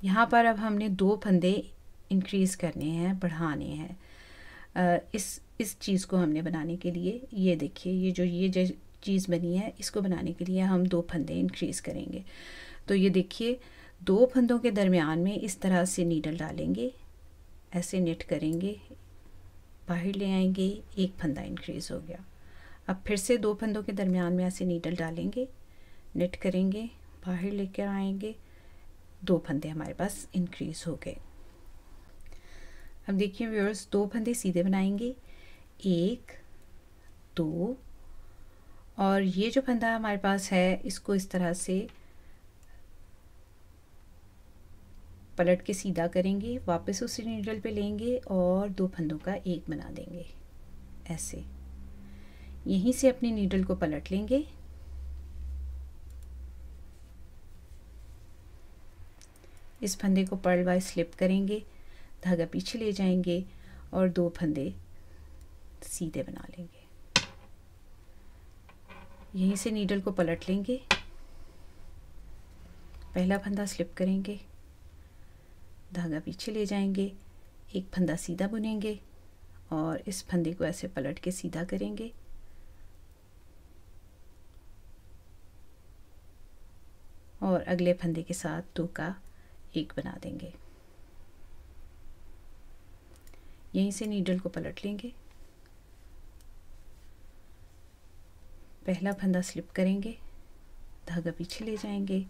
यहाँ पर अब हमने 2 फंदे इंक्रीज़ करने हैं, बढ़ाने हैं। इस चीज़ को हमने बनाने के लिए, ये देखिए ये जो चीज़ बनी है, इसको बनाने के लिए हम 2 फंदे इंक्रीज़ करेंगे। तो ये देखिए 2 फंदों के दरमियान में इस तरह से नीडल डालेंगे, ऐसे नेट करेंगे, बाहर ले आएंगे, एक फंदा इंक्रीज़ हो गया। अब फिर से 2 फंदों के दरमियान में ऐसे नीडल डालेंगे, नेट करेंगे, बाहर लेकर आएंगे, 2 फंदे हमारे पास इंक्रीज़ हो गए। अब देखिए व्यूअर्स, 2 फंदे सीधे बनाएंगे, 1 2, और ये जो फंदा हमारे पास है इसको इस तरह से पलट के सीधा करेंगे, वापस उसी नीडल पे लेंगे और 2 फंदों का एक बना देंगे ऐसे। यहीं से अपनी नीडल को पलट लेंगे, इस फंदे को पर्ल वाइज स्लिप करेंगे, धागा पीछे ले जाएंगे और 2 फंदे सीधे बना लेंगे। यहीं से नीडल को पलट लेंगे, पहला फंदा स्लिप करेंगे, धागा पीछे ले जाएंगे, एक फंदा सीधा बुनेंगे और इस फंदे को ऐसे पलट के सीधा करेंगे, और अगले फंदे के साथ 2 का 1 बना देंगे। यहीं से नीडल को पलट लेंगे, पहला फंदा स्लिप करेंगे, धागा पीछे ले जाएंगे,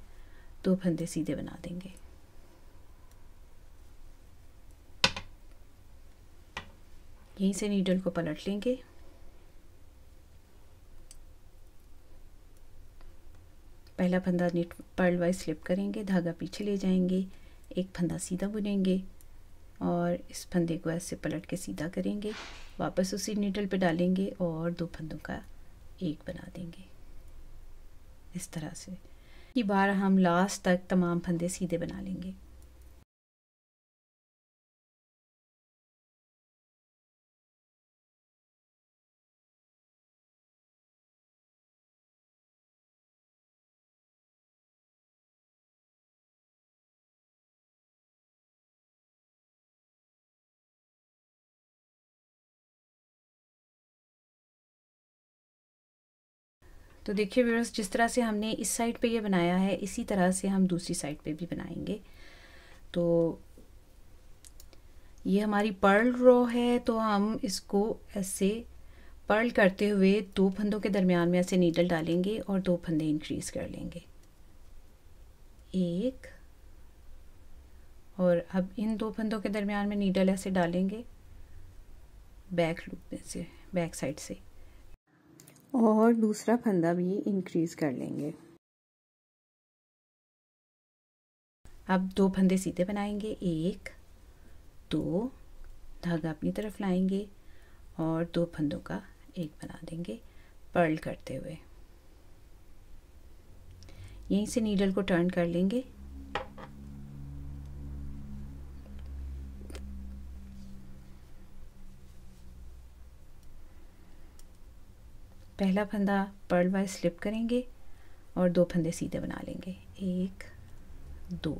2 फंदे सीधे बना देंगे। यहीं से नीडल को पलट लेंगे, पहला फंदा नीट पर्ल वाइज स्लिप करेंगे, धागा पीछे ले जाएंगे, एक फंदा सीधा बुनेंगे और इस फंदे को ऐसे पलट के सीधा करेंगे, वापस उसी नीडल पे डालेंगे और 2 फंदों का 1 बना देंगे। इस तरह से की बार हम लास्ट तक तमाम फंदे सीधे बना लेंगे। तो देखिए व्यूअर्स, जिस तरह से हमने इस साइड पे ये बनाया है, इसी तरह से हम दूसरी साइड पे भी बनाएंगे। तो ये हमारी पर्ल रो है, तो हम इसको ऐसे पर्ल करते हुए 2 फंदों के दरमियान में ऐसे नीडल डालेंगे और 2 फंदे इंक्रीज कर लेंगे, 1 और अब इन 2 फंदों के दरमियान में नीडल ऐसे डालेंगे बैक लूप में से, बैक साइड से, और दूसरा फंदा भी इंक्रीज कर लेंगे। अब 2 फंदे सीधे बनाएंगे, 1 2, धागा अपनी तरफ लाएंगे और 2 फंदों का 1 बना देंगे पर्ल करते हुए। यहीं से नीडल को टर्न कर लेंगे, पहला फंदा पर्ल वाइज स्लिप करेंगे और 2 फंदे सीधे बना लेंगे, 1 2।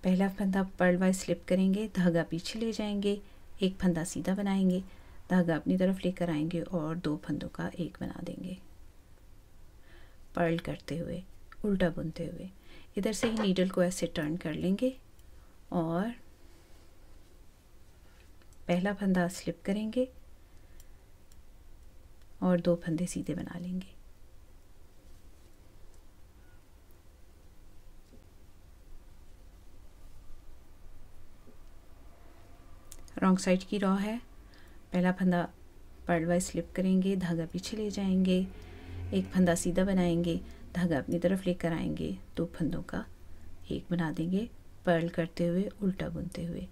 पहला फंदा पर्ल वाइज स्लिप करेंगे, धागा पीछे ले जाएंगे, एक फंदा सीधा बनाएंगे, धागा अपनी तरफ लेकर आएंगे और 2 फंदों का 1 बना देंगे पर्ल करते हुए, उल्टा बुनते हुए। इधर से ही नीडल को ऐसे टर्न कर लेंगे और पहला फंदा स्लिप करेंगे और 2 फंदे सीधे बना लेंगे। रॉन्ग साइड की रॉ है, पहला फंदा पर्ल वाइज स्लिप करेंगे, धागा पीछे ले जाएंगे, एक फंदा सीधा बनाएंगे, धागा अपनी तरफ लेकर आएंगे, 2 फंदों का 1 बना देंगे पर्ल करते हुए, उल्टा बुनते हुए।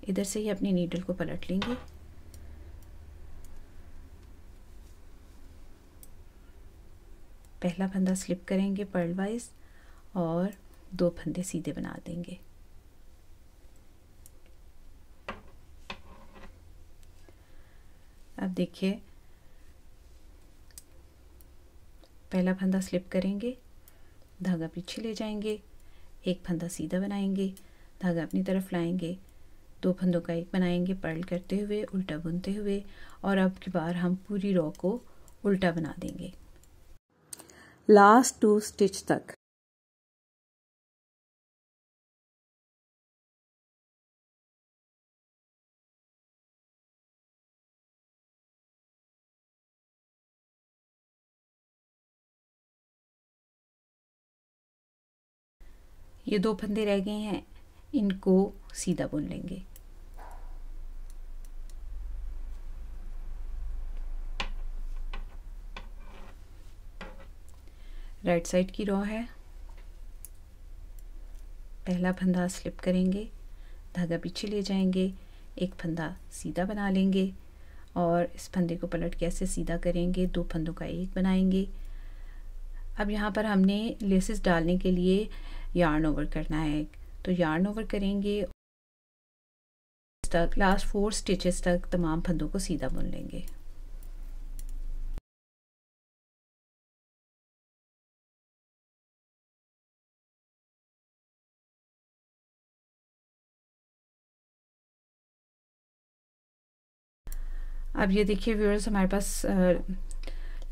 इधर से ही अपनी नीडल को पलट लेंगे, पहला फंदा स्लिप करेंगे पर्ल वाइज और 2 फंदे सीधे बना देंगे। अब देखिए, पहला फंदा स्लिप करेंगे, धागा पीछे ले जाएंगे, एक फंदा सीधा बनाएंगे, धागा अपनी तरफ लाएंगे, 2 फंदों का 1 बनाएंगे पर्ल करते हुए, उल्टा बुनते हुए, और अब की बार हम पूरी रॉ को उल्टा बना देंगे लास्ट 2 स्टिच तक। ये 2 फंदे रह गए हैं, इनको सीधा बुन लेंगे। राइट साइड की रॉ है, पहला फंदा स्लिप करेंगे, धागा पीछे ले जाएंगे, एक फंदा सीधा बना लेंगे और इस फंदे को पलट के ऐसे सीधा करेंगे, 2 फंदों का 1 बनाएंगे। अब यहाँ पर हमने लेसेस डालने के लिए यार्न ओवर करना है, तो यार्न ओवर करेंगे, तक लास्ट 4 स्टिचेस तक तमाम फंदों को सीधा बुन लेंगे। अब ये देखिए व्यूअर्स, हमारे पास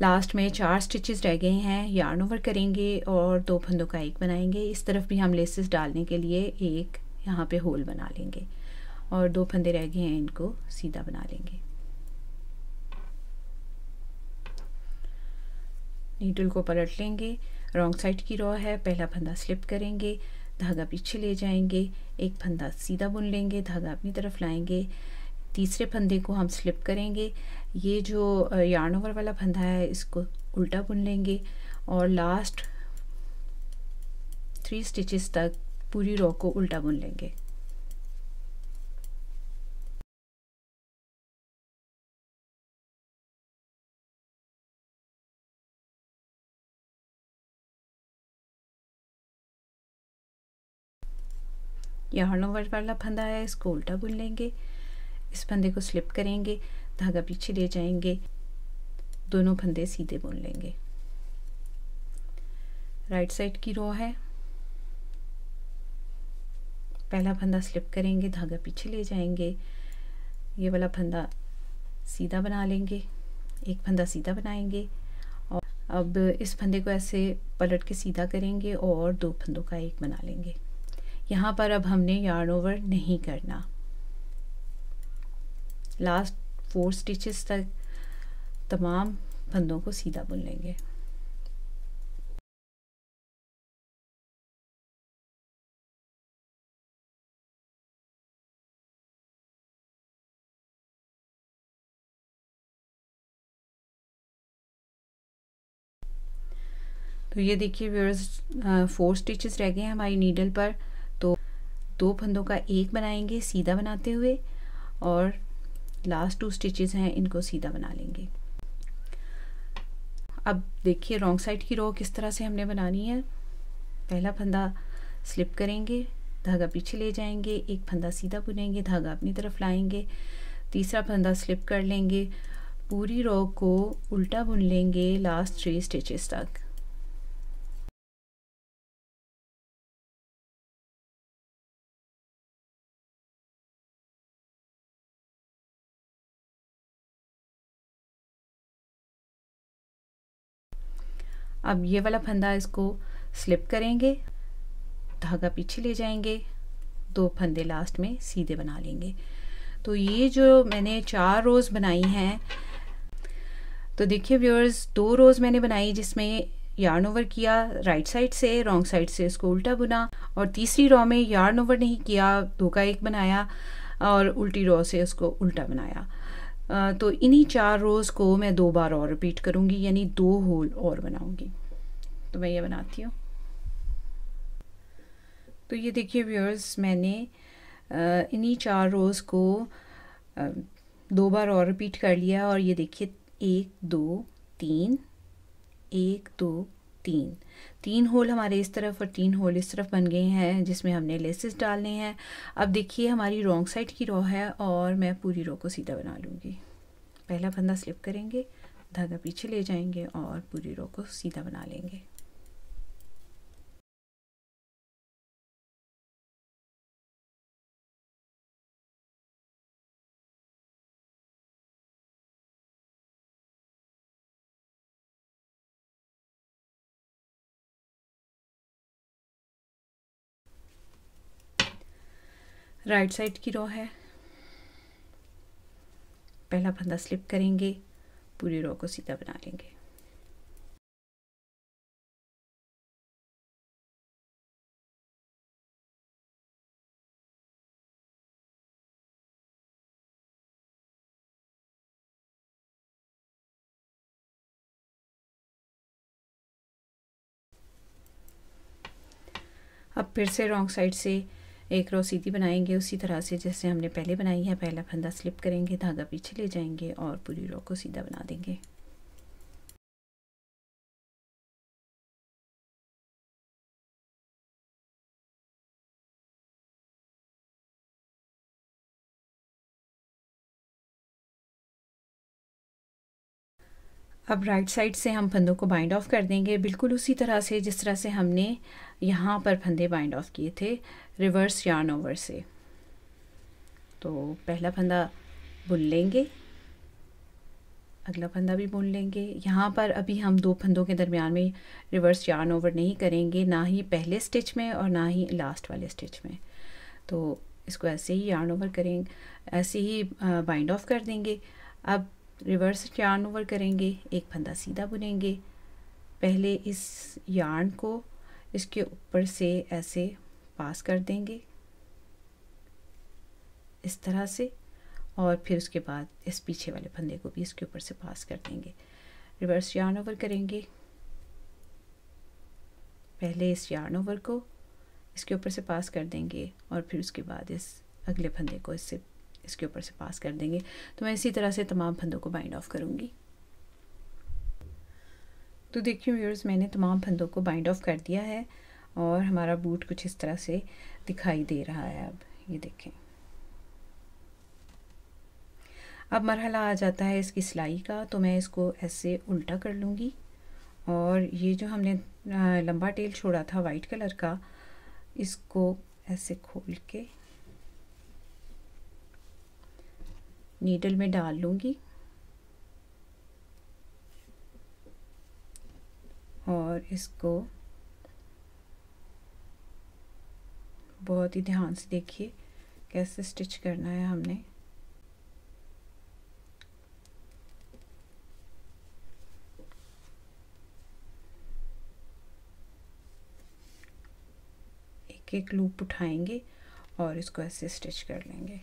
लास्ट में 4 स्टिचेस रह गए हैं। यार्न ओवर करेंगे और 2 फंदों का एक बनाएंगे। इस तरफ भी हम लेसेस डालने के लिए एक यहाँ पे होल बना लेंगे और 2 फंदे रह गए हैं, इनको सीधा बना लेंगे। नीडल को पलट लेंगे, रॉन्ग साइड की रॉ है, पहला फंदा स्लिप करेंगे, धागा पीछे ले जाएंगे, एक फंदा सीधा बुन लेंगे, धागा अपनी तरफ लाएंगे, तीसरे फंदे को हम स्लिप करेंगे। ये जो यार्न ओवर वाला फंदा है इसको उल्टा बुन लेंगे और लास्ट 3 स्टिचेस तक पूरी रॉ को उल्टा बुन लेंगे। यार्न ओवर वाला फंदा है, इसको उल्टा बुन लेंगे, इस फंदे को स्लिप करेंगे, धागा पीछे ले जाएंगे, दोनों फंदे सीधे बुन लेंगे। राइट साइड की रो है, पहला फंदा स्लिप करेंगे, धागा पीछे ले जाएंगे, ये वाला फंदा सीधा बना लेंगे, एक फंदा सीधा बनाएंगे और अब इस फंदे को ऐसे पलट के सीधा करेंगे और 2 फंदों का एक बना लेंगे। यहाँ पर अब हमने यार्न ओवर नहीं करना, लास्ट 4 स्टिचेस तक तमाम फंदों को सीधा बुन लेंगे। तो ये देखिए व्यूअर्स, 4 स्टिचेस रह गए हैं हमारी नीडल पर, तो 2 फंदों का एक बनाएंगे सीधा बनाते हुए और लास्ट 2 स्टिचेस हैं इनको सीधा बना लेंगे। अब देखिए रॉन्ग साइड की रो किस तरह से हमने बनानी है। पहला फंदा स्लिप करेंगे, धागा पीछे ले जाएंगे, एक फंदा सीधा बुनेंगे, धागा अपनी तरफ लाएंगे, तीसरा फंदा स्लिप कर लेंगे, पूरी रो को उल्टा बुन लेंगे लास्ट 3 स्टिचेस तक। अब ये वाला फंदा इसको स्लिप करेंगे, धागा पीछे ले जाएंगे, 2 फंदे लास्ट में सीधे बना लेंगे। तो ये जो मैंने 4 रोज़ बनाई हैं, तो देखिए व्यूअर्स 2 रोज़ मैंने बनाई जिसमें यार्न ओवर किया राइट साइड से, रॉन्ग साइड से इसको उल्टा बुना, और तीसरी रॉ में यार्न ओवर नहीं किया, 2 का एक बनाया और उल्टी रॉ से उसको उल्टा बनाया। तो इन्हीं 4 रोज़ को मैं 2 बार और रिपीट करूँगी, यानी 2 होल और बनाऊँगी। तो मैं ये बनाती हूँ। तो ये देखिए व्यूअर्स, मैंने इन्हीं 4 रोज़ को 2 बार और रिपीट कर लिया और ये देखिए 1 2 3 1 2 3 3 होल हमारे इस तरफ और 3 होल इस तरफ बन गए हैं जिसमें हमने लेसेस डालने हैं। अब देखिए हमारी रॉन्ग साइड की रो है और मैं पूरी रो को सीधा बना लूँगी। पहला फंदा स्लिप करेंगे, धागा पीछे ले जाएंगे और पूरी रो को सीधा बना लेंगे। राइट साइड की रो है, पहला फंदा स्लिप करेंगे, पूरी रो को सीधा बना लेंगे। अब फिर से रॉन्ग साइड से एक रो सीधी बनाएंगे उसी तरह से जैसे हमने पहले बनाई है। पहला फंदा स्लिप करेंगे, धागा पीछे ले जाएंगे और पूरी रो को सीधा बना देंगे। अब राइट साइड से हम फंदों को बाइंड ऑफ कर देंगे, बिल्कुल उसी तरह से जिस तरह से हमने यहाँ पर फंदे बाइंड ऑफ किए थे, रिवर्स यार्न ओवर से। तो पहला फंदा बुन लेंगे, अगला फंदा भी बुन लेंगे। यहाँ पर अभी हम 2 फंदों के दरमियान में रिवर्स यार्न ओवर नहीं करेंगे, ना ही पहले स्टिच में और ना ही लास्ट वाले स्टिच में। तो इसको ऐसे ही यार्न ओवर करेंगे, ऐसे ही बाइंड ऑफ कर देंगे। अब रिवर्स यार्न ओवर करेंगे, एक फंदा सीधा बुनेंगे। पहले इस यार्न को इसके ऊपर से ऐसे पास कर देंगे इस तरह से, और फिर उसके बाद इस पीछे वाले फंदे को भी इसके ऊपर से पास कर देंगे। रिवर्स यार्न ओवर करेंगे, पहले इस यार्न ओवर को इसके ऊपर से पास कर देंगे और फिर उसके बाद इस अगले फंदे को इसके ऊपर से पास कर देंगे। तो मैं इसी तरह से तमाम फंदों को बाइंड ऑफ करूँगी। तो देखिए व्यूअर्स, मैंने तमाम फंदों को बाइंड ऑफ कर दिया है और हमारा बूट कुछ इस तरह से दिखाई दे रहा है। अब ये देखें, अब मरहला आ जाता है इसकी सिलाई का। तो मैं इसको ऐसे उल्टा कर लूँगी और ये जो हमने लंबा टेल छोड़ा था वाइट कलर का, इसको ऐसे खोल के नीडल में डाल लूँगी और इसको बहुत ही ध्यान से देखिए कैसे स्टिच करना है हमने। एक एक लूप उठाएंगे और इसको ऐसे स्टिच कर लेंगे।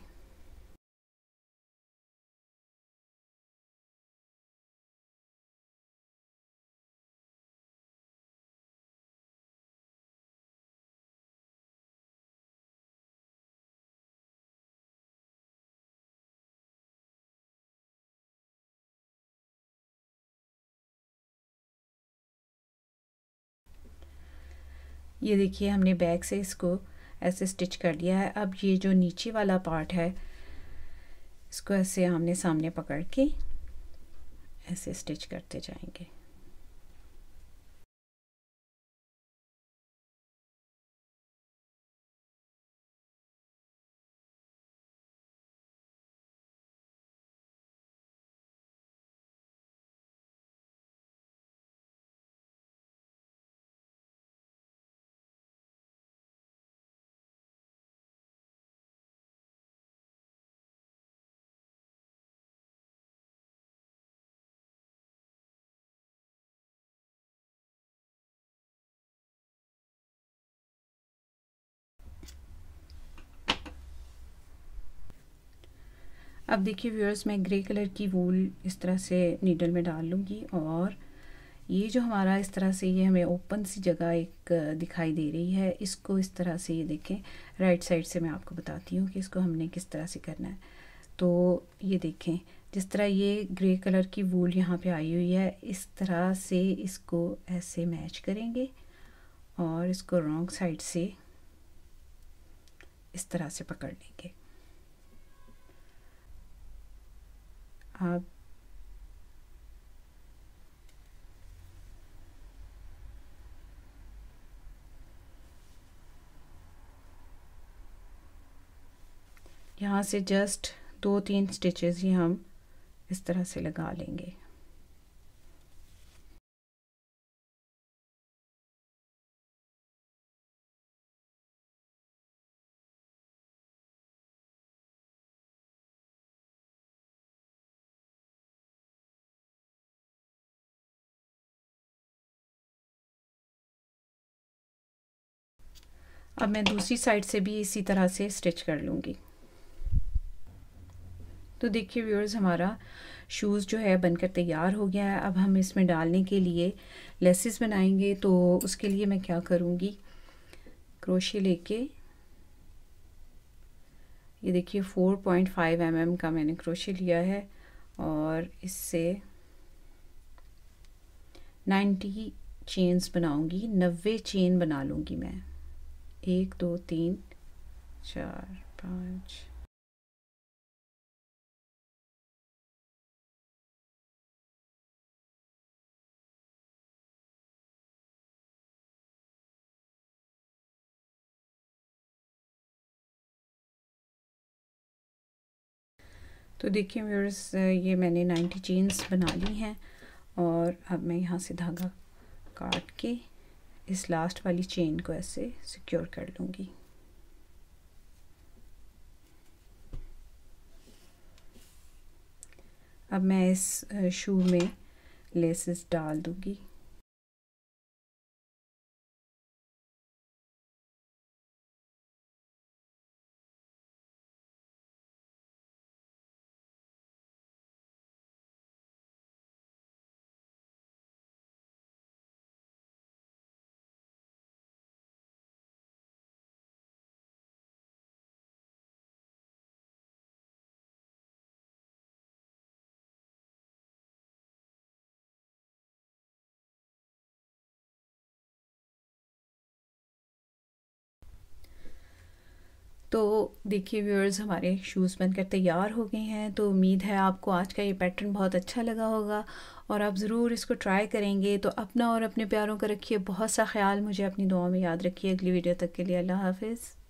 ये देखिए, हमने बैक से इसको ऐसे स्टिच कर दिया है। अब ये जो नीचे वाला पार्ट है, इसको ऐसे आमने सामने पकड़ के ऐसे स्टिच करते जाएंगे। अब देखिए व्यूअर्स, मैं ग्रे कलर की वूल इस तरह से नीडल में डाल लूँगी और ये जो हमारा इस तरह से ये हमें ओपन सी जगह एक दिखाई दे रही है, इसको इस तरह से ये देखें, राइट साइड से मैं आपको बताती हूँ कि इसको हमने किस तरह से करना है। तो ये देखें, जिस तरह ये ग्रे कलर की वूल यहाँ पे आई हुई है, इस तरह से इसको ऐसे मैच करेंगे और इसको रॉन्ग साइड से इस तरह से पकड़ लेंगे। अब यहाँ से जस्ट 2-3 स्टिचेस ही हम इस तरह से लगा लेंगे। अब मैं दूसरी साइड से भी इसी तरह से स्टिच कर लूँगी। तो देखिए व्यूअर्स, हमारा शूज़ जो है बनकर तैयार हो गया है। अब हम इसमें डालने के लिए लेसेस बनाएंगे। तो उसके लिए मैं क्या करूँगी, क्रोशे लेके ये देखिए 4.5 mm का मैंने क्रोशे लिया है और इससे 90 चेन्स बनाऊँगी, 90 चेन बना लूँगी मैं। 1 2 3 4 5। तो देखिए व्यूअर्स, ये मैंने 90 चेन्स बना ली हैं और अब मैं यहाँ से धागा काट के इस लास्ट वाली चेन को ऐसे सिक्योर कर लूँगी। अब मैं इस शू में लेसेस डाल दूँगी। तो देखिए व्यूअर्स, हमारे शूज़ बनकर तैयार हो गए हैं। तो उम्मीद है आपको आज का ये पैटर्न बहुत अच्छा लगा होगा और आप ज़रूर इसको ट्राई करेंगे। तो अपना और अपने प्यारों का रखिए बहुत सा ख्याल, मुझे अपनी दुआ में याद रखिए। अगली वीडियो तक के लिए अल्लाह हाफ़िज़।